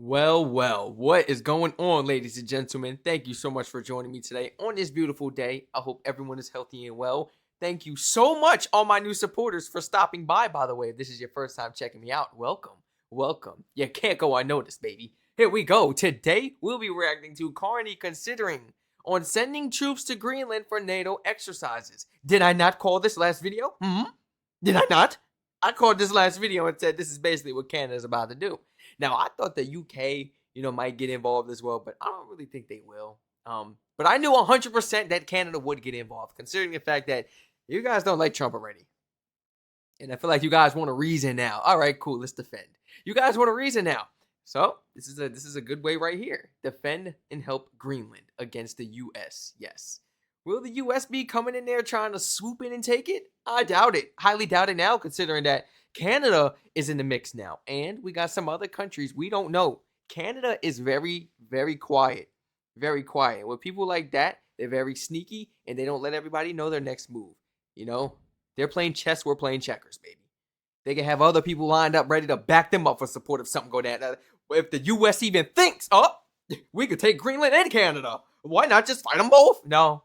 Well, what is going on, ladies and gentlemen? Thank you so much for joining me today on this beautiful day. I hope everyone is healthy and well. Thank you so much, all my new supporters, for stopping by the way. If this is your first time checking me out, welcome. You can't go unnoticed, baby. Here we go. Today, we'll be reacting to Carney considering on sending troops to Greenland for NATO exercises. Did I not call this last video? Did I not? I called this last video and said this is basically what Canada's about to do. Now, I thought the UK, might get involved as well, but I don't really think they will. But I knew 100% that Canada would get involved, considering the fact that you guys don't like Trump already. And I feel like you guys want a reason now. All right, cool, let's defend. You guys want a reason now. So, this is a good way right here. Defend and help Greenland against the US. Yes. Will the US be coming in there trying to swoop in and take it? I doubt it. Highly doubt it now, considering that Canada is in the mix now. And we got some other countries we don't know. Canada is very, very quiet. Very quiet. With people like that, they're very sneaky, and they don't let everybody know their next move. They're playing chess, we're playing checkers, baby. They can have other people lined up ready to back them up for support if something go down. If the US even thinks, we could take Greenland and Canada, why not just fight them both? No.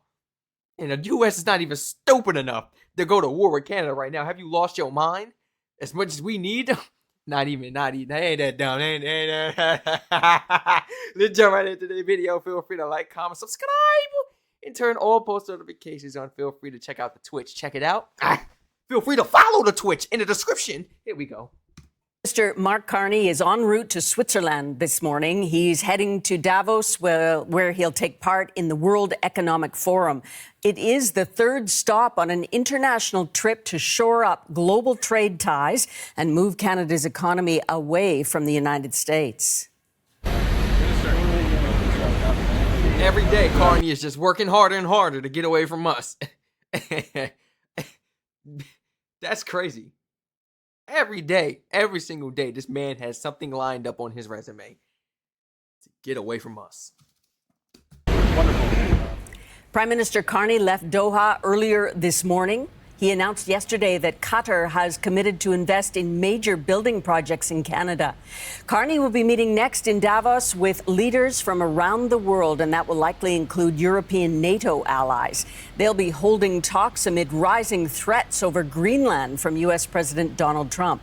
And the US is not even stupid enough to go to war with Canada right now. Have you lost your mind? As much as we need? Not even. They ain't that dumb. Let's jump right into the video. Feel free to like, comment, subscribe, and turn all post notifications on. Feel free to check out the Twitch. Check it out. Feel free to follow the Twitch in the description. Here we go. Minister Mark Carney is en route to Switzerland this morning. He's heading to Davos, where he'll take part in the World Economic Forum. It is the third stop on an international trip to shore up global trade ties and move Canada's economy away from the United States. Every day, Carney is just working harder and harder to get away from us. That's crazy. Every day, every single day, this man has something lined up on his resume to get away from us. Wonderful. Prime Minister Carney left Doha earlier this morning. He announced yesterday that Qatar has committed to invest in major building projects in Canada. Carney will be meeting next in Davos with leaders from around the world, and that will likely include European NATO allies. They'll be holding talks amid rising threats over Greenland from U.S. President Donald Trump.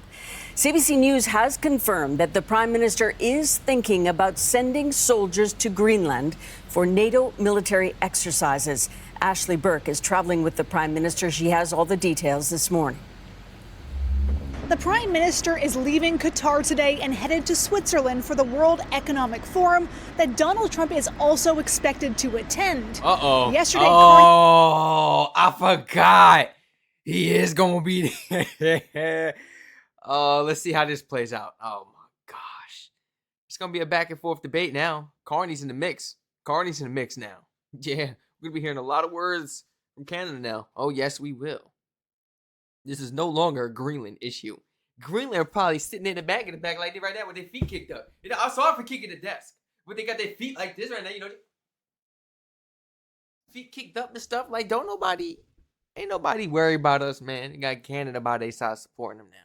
CBC News has confirmed that the Prime Minister is thinking about sending soldiers to Greenland for NATO military exercises. Ashley Burke is traveling with the Prime Minister. She has all the details this morning. The Prime Minister is leaving Qatar today and headed to Switzerland for the World Economic Forum that Donald Trump is also expected to attend. Yesterday, I forgot. He is going to be there. Let's see how this plays out. Oh, my gosh. It's going to be a back and forth debate now. Carney's in the mix. Now. Yeah. We're going to be hearing a lot of words from Canada now. Oh, yes, we will. This is no longer a Greenland issue. Greenland probably sitting in the back like this right now with their feet kicked up. I saw it for kicking the desk. But they got their feet like this right now, feet kicked up and stuff. Like, ain't nobody worried about us, man. They got Canada by their side supporting them now.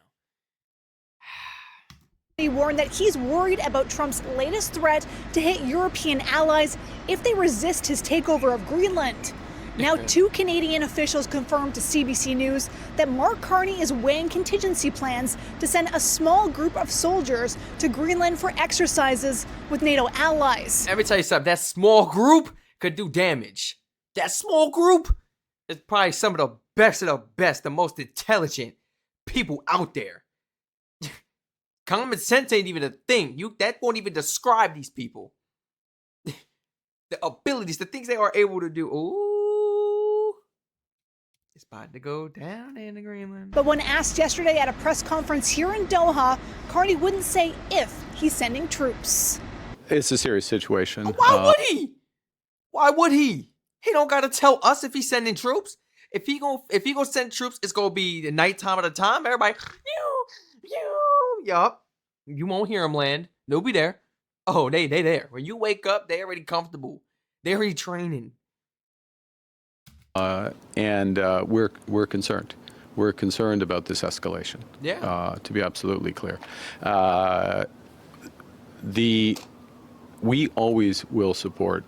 He warned that he's worried about Trump's latest threat to hit European allies if they resist his takeover of Greenland. Now, two Canadian officials confirmed to CBC News that Mark Carney is weighing contingency plans to send a small group of soldiers to Greenland for exercises with NATO allies. Let me tell you something. That small group could do damage. That small group is probably some of the best, the most intelligent people out there. Common sense ain't even a thing. That won't even describe these people. The abilities, the things they are able to do. Ooh. It's about to go down in the Greenland. But when asked yesterday at a press conference here in Doha, Carney wouldn't say if he's sending troops. It's a serious situation. Why would he? Why would he? He don't gotta tell us if he's sending troops. If he gonna send troops, it's gonna be the nighttime at a time. Everybody, yup. You won't hear them land. They'll be there. Oh, they there. When you wake up, they already comfortable. They already training. And we're concerned. We're concerned about this escalation. Yeah. To be absolutely clear. We always will support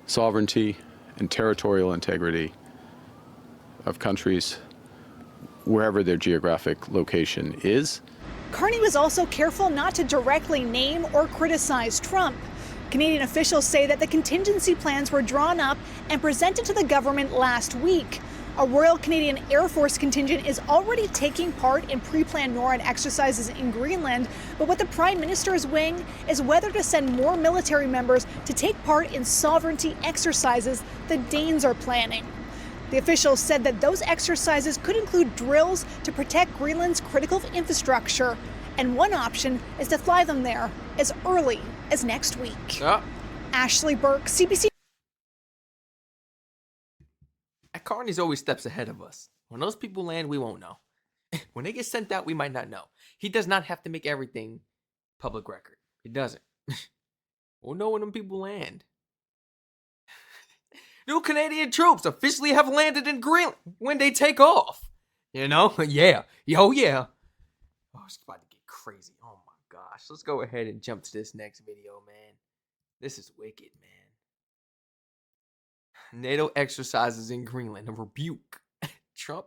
sovereignty and territorial integrity of countries wherever their geographic location is. Carney was also careful not to directly name or criticize Trump. Canadian officials say that the contingency plans were drawn up and presented to the government last week. A Royal Canadian Air Force contingent is already taking part in pre-planned NORAD exercises in Greenland, but what the Prime Minister is weighing is whether to send more military members to take part in sovereignty exercises the Danes are planning. The officials said that those exercises could include drills to protect Greenland's critical infrastructure, and one option is to fly them there as early as next week. Ashley Burke, CBC. Carney's always steps ahead of us. When those people land, we won't know. When they get sent out, we might not know. He does not have to make everything public record. He doesn't. We'll know when them people land. New Canadian troops officially have landed in Greenland when they take off. You know? Yeah. Oh, yeah. Oh, it's about to get crazy. Oh, my gosh. Let's go ahead and jump to this next video, man. This is wicked, man. NATO exercises in Greenland. A rebuke. Trump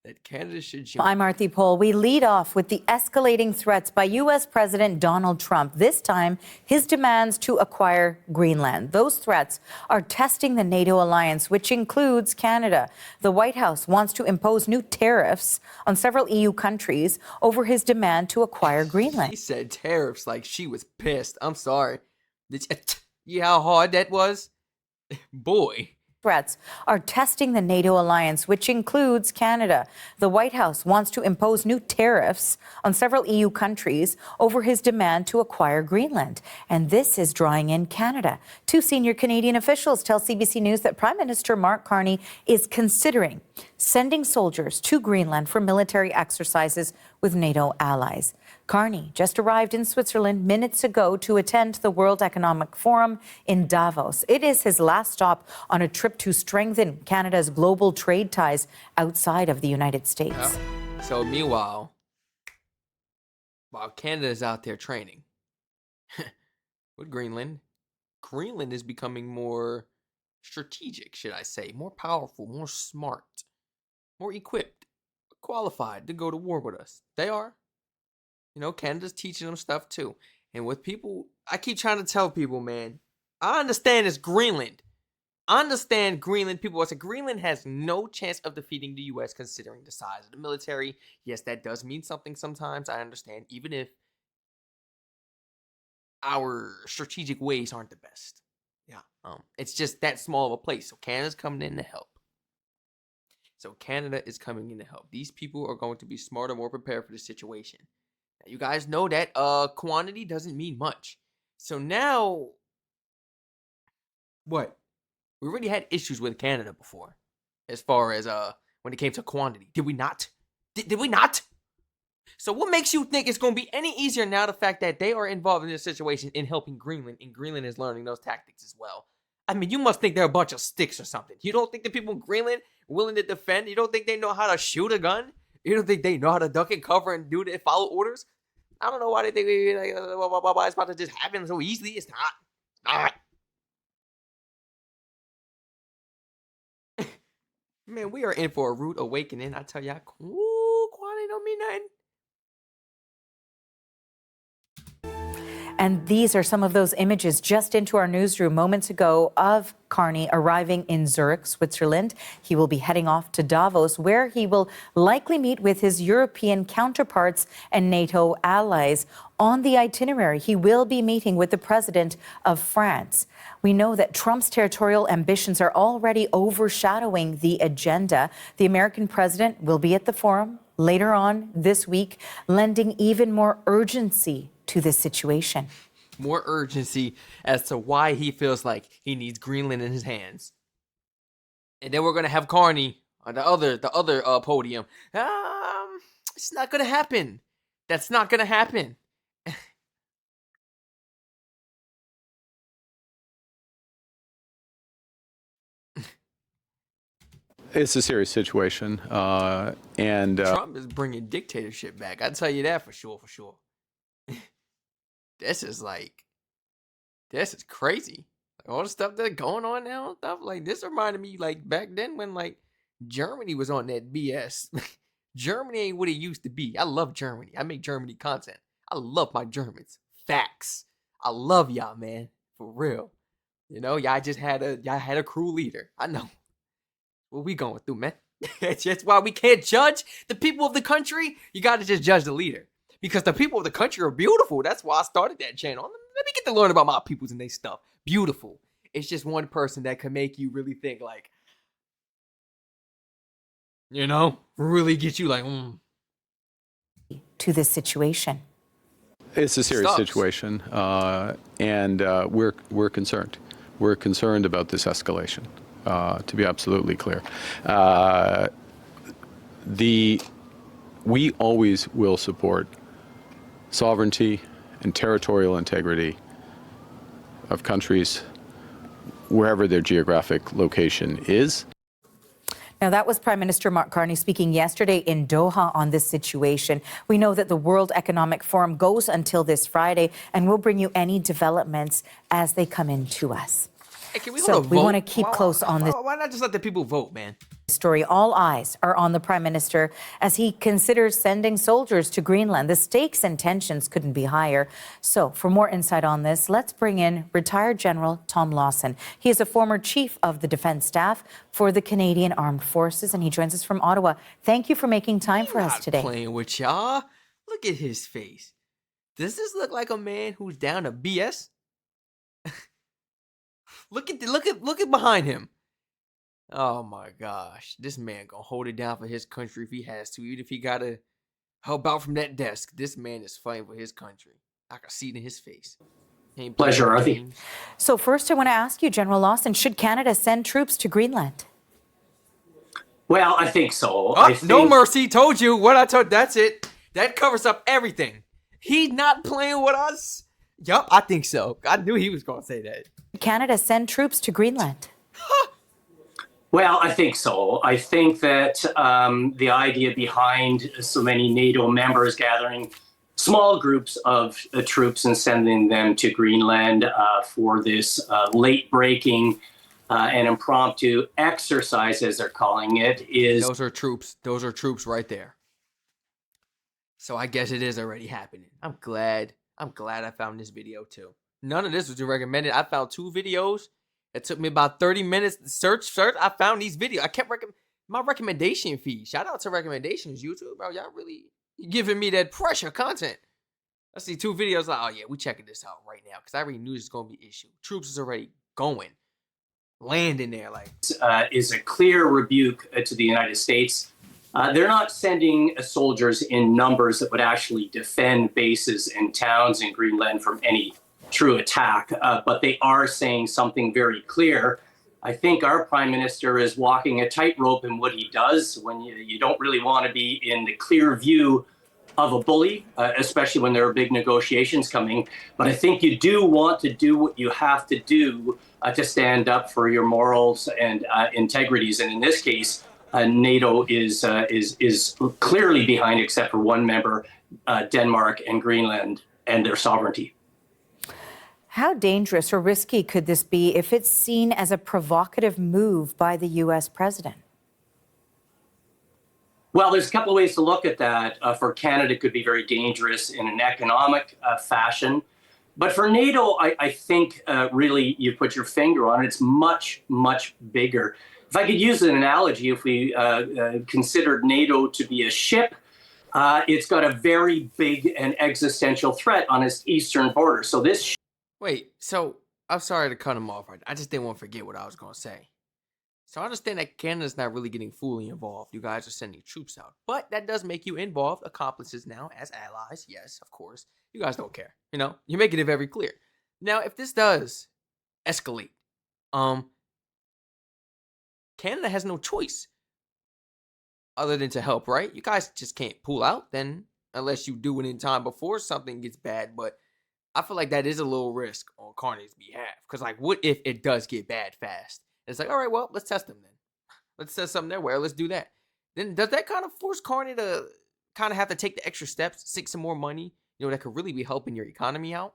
that Canada should join. I'm Arthi Pole. We lead off with the escalating threats by U.S. President Donald Trump. This time, his demands to acquire Greenland. Those threats are testing the NATO alliance, which includes Canada. The White House wants to impose new tariffs on several EU countries over his demand to acquire Greenland. He said tariffs like she was pissed. I'm sorry. You how hard that was? Boy. Threats are testing the NATO alliance, which includes Canada. The White House wants to impose new tariffs on several EU countries over his demand to acquire Greenland. And this is drawing in Canada. Two senior Canadian officials tell CBC News that Prime Minister Mark Carney is considering sending soldiers to Greenland for military exercises with NATO allies. Carney just arrived in Switzerland minutes ago to attend the World Economic Forum in Davos. It is his last stop on a trip to strengthen Canada's global trade ties outside of the United States. So meanwhile, while Canada is out there training with Greenland, Greenland is becoming more strategic, should I say, more powerful, more smart, more equipped, qualified to go to war with us. They are. You know, Canada's teaching them stuff too. And with people, I keep trying to tell people, man, I understand it's Greenland. I understand Greenland. People will say Greenland has no chance of defeating the U.S. considering the size of the military. Yes, that does mean something sometimes. I understand, even if our strategic ways aren't the best. Yeah, it's just that small of a place. So Canada's coming in to help. These people are going to be smarter, more prepared for the situation. Now, you guys know that quantity doesn't mean much. So now, what? We already had issues with Canada before, as far as when it came to quantity. Did we not? Did we not? So what makes you think it's going to be any easier now, the fact that they are involved in this situation in helping Greenland, and Greenland is learning those tactics as well? I mean, you must think they're a bunch of sticks or something. You don't think the people in Greenland are willing to defend? You don't think they know how to shoot a gun? You don't think they know how to duck and cover and follow orders? I don't know why they think why it's about to just happen so easily. It's not. It's not. Man, we are in for a rude awakening. I tell y'all, quality don't mean nothing. And these are some of those images just into our newsroom moments ago of Carney arriving in Zurich, Switzerland. He will be heading off to Davos, where he will likely meet with his European counterparts and NATO allies. On the itinerary, he will be meeting with the president of France. We know that Trump's territorial ambitions are already overshadowing the agenda. The American president will be at the forum later on this week, lending even more urgency to this situation. More urgency as to why he feels like he needs Greenland in his hands. And then we're gonna have Carney on the other podium. It's not gonna happen. That's not gonna happen. It's a serious situation, and Trump is bringing dictatorship back. I tell you that for sure. this is like, this is crazy. Like, all the stuff that's going on now and stuff. Like, this reminded me, like, back then when, like, Germany was on that BS. Germany ain't what it used to be. I love Germany. I make Germany content. I love my Germans. Facts. I love y'all, man. For real. You know, y'all had a crew leader. I know. What we going through, man? It's just why we can't judge the people of the country. You got to just judge the leader. Because the people of the country are beautiful. That's why I started that channel. Let me get to learn about my peoples and their stuff. Beautiful. It's just one person that can make you really think, like, you know, really get you like, To this situation. It's a serious Sucks. situation, and we're concerned. We're concerned about this escalation, to be absolutely clear. We always will support sovereignty and territorial integrity of countries wherever their geographic location is. Now, that was Prime Minister Mark Carney speaking yesterday in Doha on this situation. We know that the World Economic Forum goes until this Friday, and we'll bring you any developments as they come in to us. hey, can we So hold a we vote? want to keep close on this Why not just let the people vote, man? story. All eyes are on the Prime Minister as he considers sending soldiers to Greenland. The stakes and tensions couldn't be higher. So for more insight on this, let's bring in retired General Tom Lawson. He is a former Chief of the Defence Staff for the Canadian Armed Forces, and he joins us from Ottawa. Thank you for making time for us today. Playing with y'all. Look at his face. Does this look like a man who's down to BS? look at behind him. Oh my gosh, this man gonna hold it down for his country if he has to, even if he gotta help out from that desk. This man is fighting for his country. I can see it in his face. Pleasure, Arthie. So first, I want to ask you, General Lawson, should Canada send troops to Greenland? Well, I think so. Oh, no mercy. Told you what I told. That's it. That covers up everything. He's not playing with us. Yup, I think so. I knew he was gonna say that. Canada send troops to Greenland? Well, I think so. I think that the idea behind so many NATO members gathering small groups of troops and sending them to Greenland for this late-breaking and impromptu exercise, as they're calling it, is... Those are troops. Those are troops right there. So I guess it is already happening. I'm glad I found this video too. None of this was recommended. I found 2 videos. It took me about 30 minutes to search. I found these videos. I kept my recommendation feed. Shout out to recommendations, YouTube, bro. Y'all really giving me that pressure content. I see 2 videos like, oh yeah, we checking this out right now because I already knew this was gonna be an issue. Troops is already going, landing there like. Is a clear rebuke to the United States. They're not sending soldiers in numbers that would actually defend bases and towns in Greenland from any true attack, but they are saying something very clear. I think our Prime Minister is walking a tightrope in what he does when you don't really want to be in the clear view of a bully, especially when there are big negotiations coming. But I think you do want to do what you have to do to stand up for your morals and integrities. And in this case, NATO is clearly behind, except for one member, Denmark and Greenland and their sovereignty. How dangerous or risky could this be if it's seen as a provocative move by the U.S. president? Well, there's a couple of ways to look at that. For Canada, it could be very dangerous in an economic fashion. But for NATO, I think really you put your finger on it. It's much, much bigger. If I could use an analogy, if we considered NATO to be a ship, it's got a very big and existential threat on its eastern border. So this Wait, so I'm sorry to cut him off. I just didn't want to forget what I was going to say. So I understand that Canada's not really getting fully involved. You guys are sending troops out. But that does make you involved, accomplices now, as allies. Yes, of course. You guys don't care. You know, you're making it very clear. Now, if this does escalate, Canada has no choice other than to help, right? You guys just can't pull out then unless you do it in time before something gets bad. But I feel like that is a little risk on Carney's behalf. Because, like, what if it does get bad fast? It's like, all right, well, let's test them then. Let's test something there. Let's do that. Then does that kind of force Carney to kind of have to take the extra steps, seek some more money, you know, that could really be helping your economy out?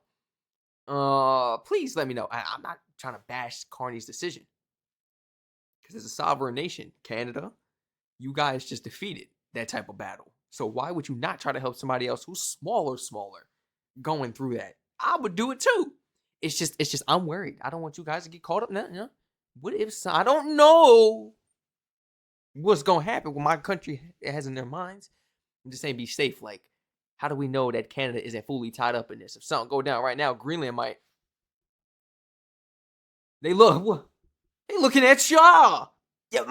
Please let me know. I'm not trying to bash Carney's decision because as a sovereign nation, Canada, you guys just defeated that type of battle. So why would you not try to help somebody else who's smaller, going through that? I would do it too. It's just I'm worried. I don't want you guys to get caught up. No. What if I don't know what's gonna happen? What my country has in their minds. I'm just saying, be safe. Like, how do we know that Canada isn't fully tied up in this? If something go down right now, Greenland might. They looking at y'all. Yeah,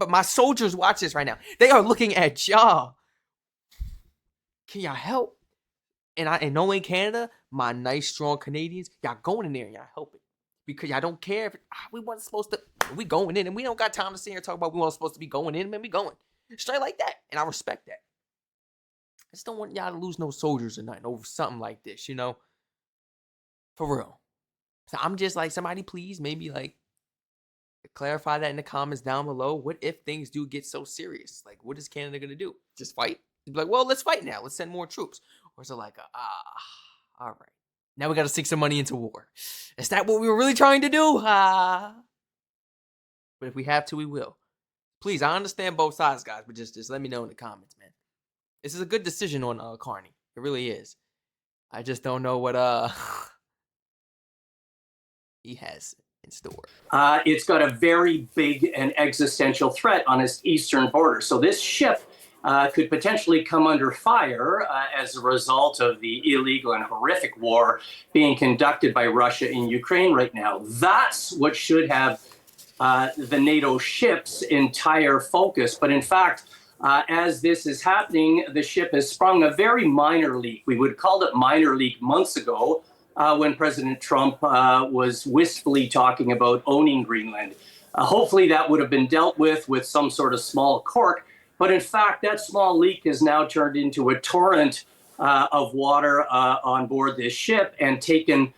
my soldiers watch this right now. They are looking at y'all. Can y'all help? And knowing Canada, my nice strong Canadians, y'all going in there and y'all helping because y'all don't care if we wasn't supposed to. We going in and we don't got time to sit here and talk about we weren't supposed to be going in. Man, we going straight like that, and I respect that. I just don't want y'all to lose no soldiers or nothing over something like this, for real. So I'm just like, somebody please maybe like clarify that in the comments down below. What if things do get so serious? Like, what is Canada gonna do? Just fight? Be like, well, let's fight now. Let's send more troops. Or is it like, all right, now we got to sink some money into war? Is that what we were really trying to do? But if we have to, we will. Please, I understand both sides, guys, but just let me know in the comments, man. This is a good decision on Carney. It really is. I just don't know what he has in store. It's got a very big and existential threat on its eastern border. So this ship could potentially come under fire as a result of the illegal and horrific war being conducted by Russia in Ukraine right now. That's what should have the NATO ship's entire focus. But in fact, as this is happening, the ship has sprung a very minor leak. We would call it minor leak months ago when President Trump was wistfully talking about owning Greenland. Hopefully that would have been dealt with some sort of small cork. But in fact, that small leak has now turned into a torrent of water on board this ship and taken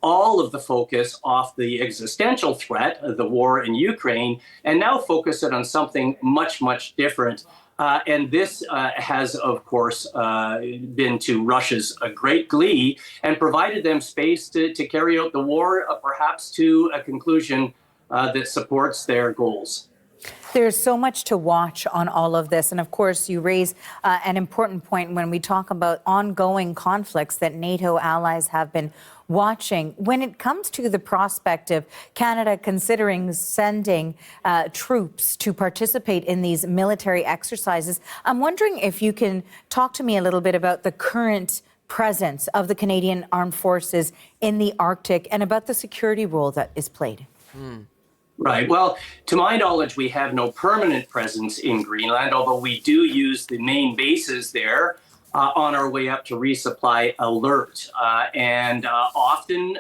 all of the focus off the existential threat of the war in Ukraine and now focus it on something much, much different. And this has, of course, been to Russia's great glee and provided them space to carry out the war, perhaps to a conclusion that supports their goals. There's so much to watch on all of this. And of course, you raise an important point when we talk about ongoing conflicts that NATO allies have been watching. When it comes to the prospect of Canada considering sending troops to participate in these military exercises, I'm wondering if you can talk to me a little bit about the current presence of the Canadian Armed Forces in the Arctic and about the security role that is played. Right. Well, to my knowledge, we have no permanent presence in Greenland, although we do use the main bases there on our way up to resupply alert. And often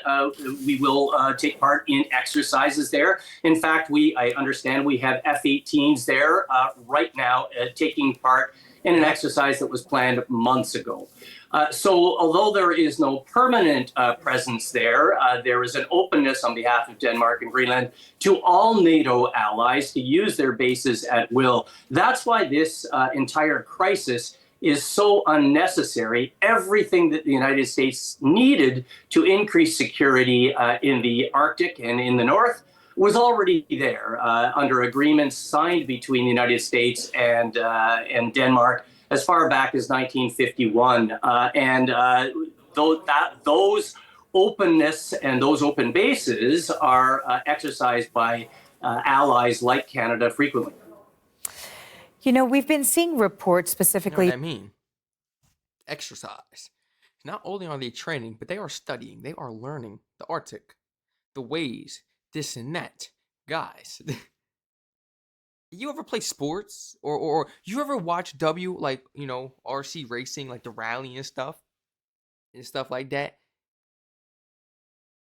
we will take part in exercises there. In fact, I understand we have F-18s there right now taking part in an exercise that was planned months ago. So although there is no permanent presence there, there is an openness on behalf of Denmark and Greenland to all NATO allies to use their bases at will. That's why this entire crisis is so unnecessary. Everything that the United States needed to increase security in the Arctic and in the North was already there under agreements signed between the United States and Denmark as far back as 1951. Those openness and those open bases are exercised by allies like Canada frequently. You know, we've been seeing reports specifically. You know what I mean? Exercise. Not only are they training, but they are studying. They are learning the Arctic, the ways, this and that. Guys, you ever play sports or you ever watch RC racing, like the rally and stuff like that?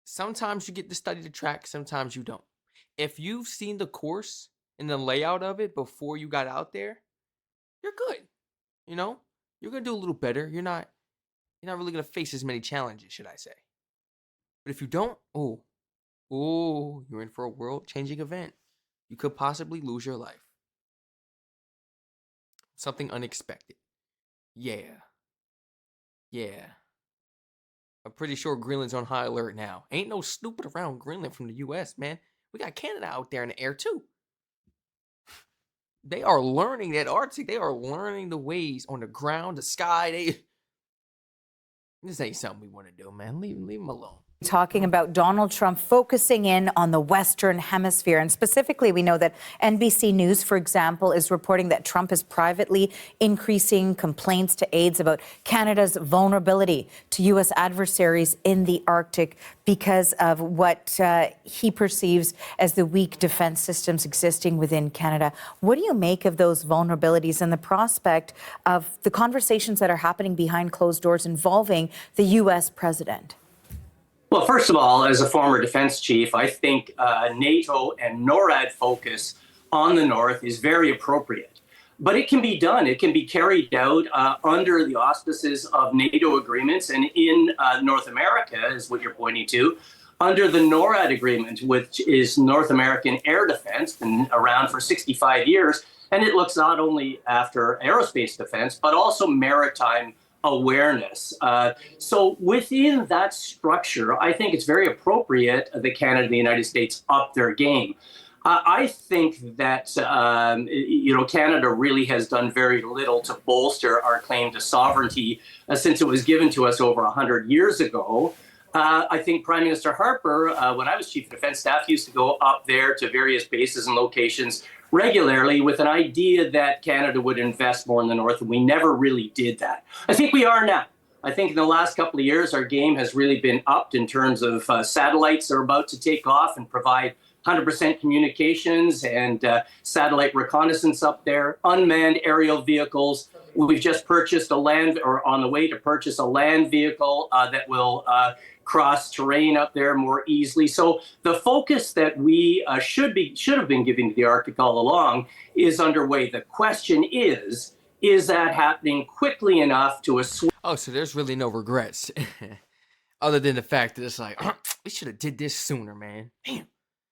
Sometimes you get to study the track, sometimes you don't. If you've seen the course and the layout of it before you got out there, you're good. You're gonna do a little better. You're not really gonna face as many challenges, should I say. But if you don't, you're in for a world-changing event. You could possibly lose your life. Something unexpected. Yeah. I'm pretty sure Greenland's on high alert now. Ain't no snooping around Greenland from the U.S., man. We got Canada out there in the air, too. They are learning that Arctic. They are learning the ways on the ground, the sky. This ain't something we want to do, man. Leave them alone. Talking about Donald Trump focusing in on the Western Hemisphere. And specifically, we know that NBC News, for example, is reporting that Trump is privately increasing complaints to aides about Canada's vulnerability to U.S. adversaries in the Arctic because of what he perceives as the weak defense systems existing within Canada. What do you make of those vulnerabilities and the prospect of the conversations that are happening behind closed doors involving the U.S. president? Well, first of all, as a former defense chief, I think NATO and NORAD focus on the North is very appropriate. But it can be done. It can be carried out under the auspices of NATO agreements and in North America, is what you're pointing to, under the NORAD agreement, which is North American Air Defense, been around for 65 years. And it looks not only after aerospace defense, but also maritime awareness. So within that structure, I think it's very appropriate that Canada and the United States up their game. I think that Canada really has done very little to bolster our claim to sovereignty since it was given to us over 100 years ago. I think Prime Minister Harper, when I was Chief of Defense Staff, used to go up there to various bases and locations regularly with an idea that Canada would invest more in the North, and we never really did that. I think we are now. I think in the last couple of years, our game has really been upped in terms of satellites are about to take off and provide 100% communications and satellite reconnaissance up there, unmanned aerial vehicles. We've just purchased on the way to purchase a land vehicle that will cross terrain up there more easily. So the focus that we should have been giving to the Arctic all along is underway. The question is that happening quickly enough to assuage? Oh, so there's really no regrets, other than the fact that it's like we should have did this sooner, man. Damn.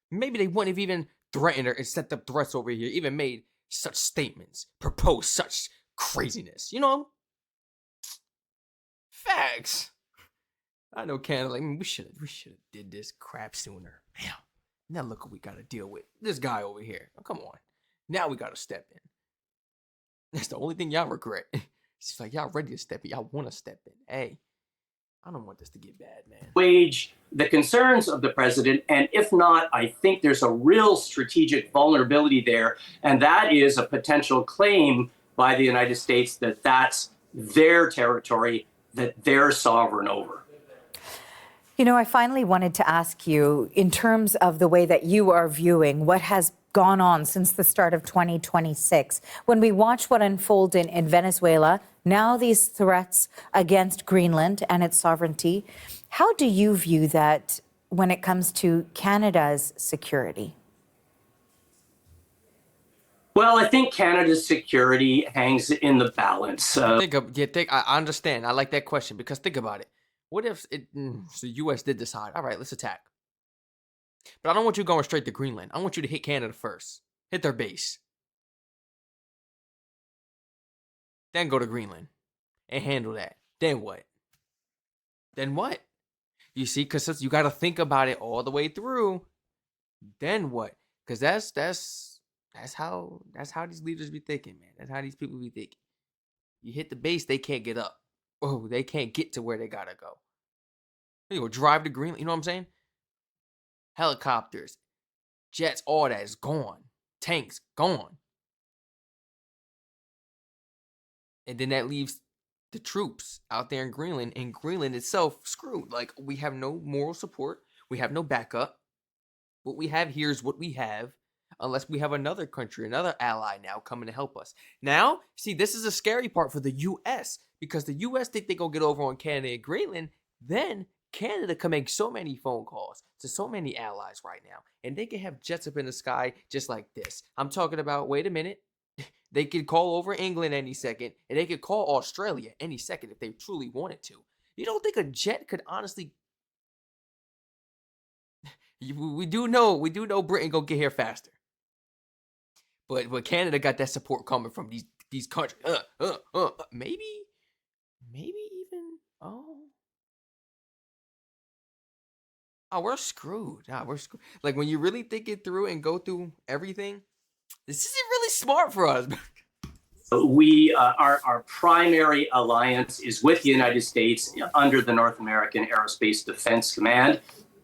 Maybe they wouldn't have even threatened her and set up threats over here, even made such statements, proposed such craziness. Facts. I know Canada, we should have did this crap sooner. Damn. Now look what we got to deal with. This guy over here. Oh, come on. Now we got to step in. That's the only thing y'all regret. It's like y'all ready to step in. Y'all want to step in. Hey, I don't want this to get bad, man. Wage the concerns of the president. And if not, I think there's a real strategic vulnerability there. And that is a potential claim by the United States that that's their territory, that they're sovereign over. I finally wanted to ask you, in terms of the way that you are viewing what has gone on since the start of 2026, when we watch what unfolded in Venezuela, now these threats against Greenland and its sovereignty, how do you view that when it comes to Canada's security? Well, I think Canada's security hangs in the balance. I understand. I like that question because think about it. What if the U.S. did decide, all right, let's attack. But I don't want you going straight to Greenland. I want you to hit Canada first. Hit their base. Then go to Greenland and handle that. Then what? Then what? You see, because you got to think about it all the way through. Then what? Because that's how these leaders be thinking, man. That's how these people be thinking. You hit the base, they can't get up. Oh, they can't get to where they gotta go. They go drive to Greenland. You know what I'm saying? Helicopters, jets, all that is gone. Tanks, gone. And then that leaves the troops out there in Greenland, and Greenland itself screwed. Like, we have no moral support. We have no backup. What we have here is what we have, unless we have another country, another ally now coming to help us. Now, see, this is a scary part for the U.S., because the U.S. think they're going to get over on Canada and Greenland. Then Canada can make so many phone calls to so many allies right now, and they can have jets up in the sky just like this. I'm talking about, wait a minute, they could call over England any second, and they could call Australia any second if they truly wanted to. You don't think a jet could honestly... We do know Britain gonna get here faster. But Canada got that support coming from these countries. Maybe even Oh, we're screwed. Ah, we're screwed. Like when you really think it through and go through everything, this isn't really smart for us. Our primary alliance is with the United States under the North American Aerospace Defense Command.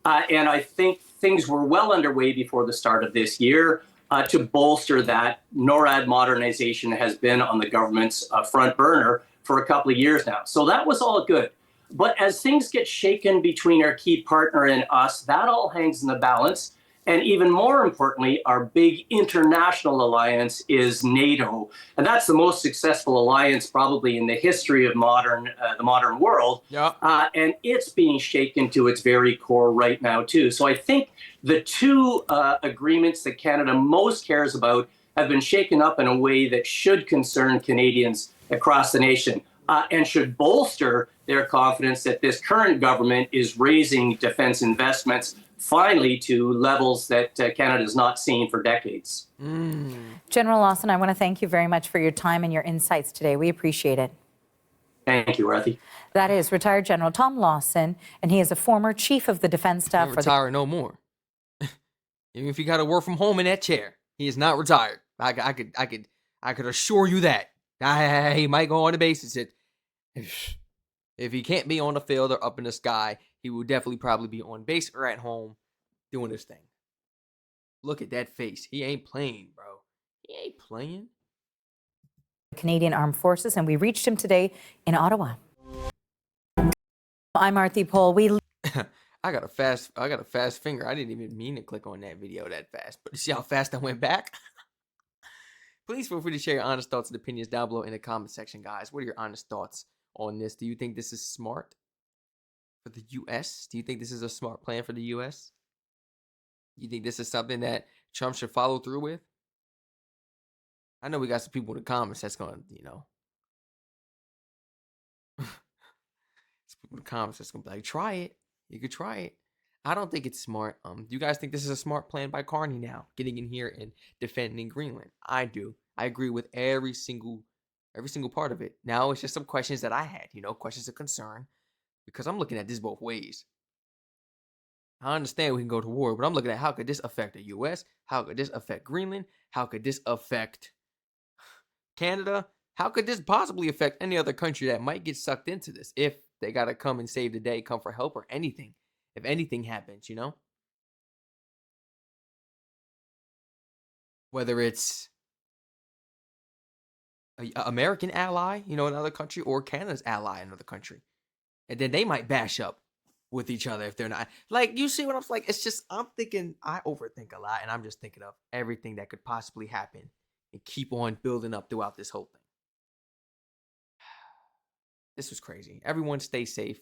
And I think things were well underway before the start of this year to bolster that. NORAD modernization has been on the government's front burner for a couple of years now. So that was all good. But as things get shaken between our key partner and us, that all hangs in the balance. And even more importantly, our big international alliance is NATO. And that's the most successful alliance probably in the history of the modern world. Yeah. And it's being shaken to its very core right now, too. So I think the two agreements that Canada most cares about have been shaken up in a way that should concern Canadians across the nation and should bolster their confidence that this current government is raising defense investments finally to levels that Canada has not seen for decades. General Lawson, I want to thank you very much for your time and your insights today. We appreciate it. Thank you, Rathy. That is retired General Tom Lawson, and he is a former chief of the defense staff. Can't retire no more. Even if he got to work from home in that chair, he is not retired. I could assure you that. He might go on the basis that if he can't be on the field or up in the sky, he will definitely probably be on base or at home doing his thing. Look at that face. He ain't playing, bro. He ain't playing. Canadian Armed Forces, and we reached him today in Ottawa. I'm Arthi Pole. I got a fast finger. I didn't even mean to click on that video that fast, but you see how fast I went back? Please feel free to share your honest thoughts and opinions down below in the comment section, guys. What are your honest thoughts on this? Do you think this is smart for the U.S.? Do you think this is a smart plan for the U.S.? You think this is something that Trump should follow through with? I know we got some people in the comments that's going to, some people in the comments that's going to be like, try it. You could try it. I don't think it's smart. Do you guys think this is a smart plan by Carney now, getting in here and defending Greenland? I do. I agree with every single part of it. Now it's just some questions that I had, questions of concern, because I'm looking at this both ways. I understand we can go to war, but I'm looking at how could this affect the U.S.? How could this affect Greenland? How could this affect Canada? How could this possibly affect any other country that might get sucked into this if they got to come and save the day, come for help or anything? If anything happens, Whether it's an American ally, another country, or Canada's ally, another country. And then they might bash up with each other if they're not. Like, you see what I'm like? It's just, I overthink a lot, and I'm just thinking of everything that could possibly happen and keep on building up throughout this whole thing. This was crazy. Everyone stay safe.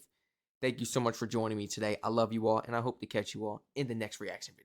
Thank you so much for joining me today. I love you all, and I hope to catch you all in the next reaction video.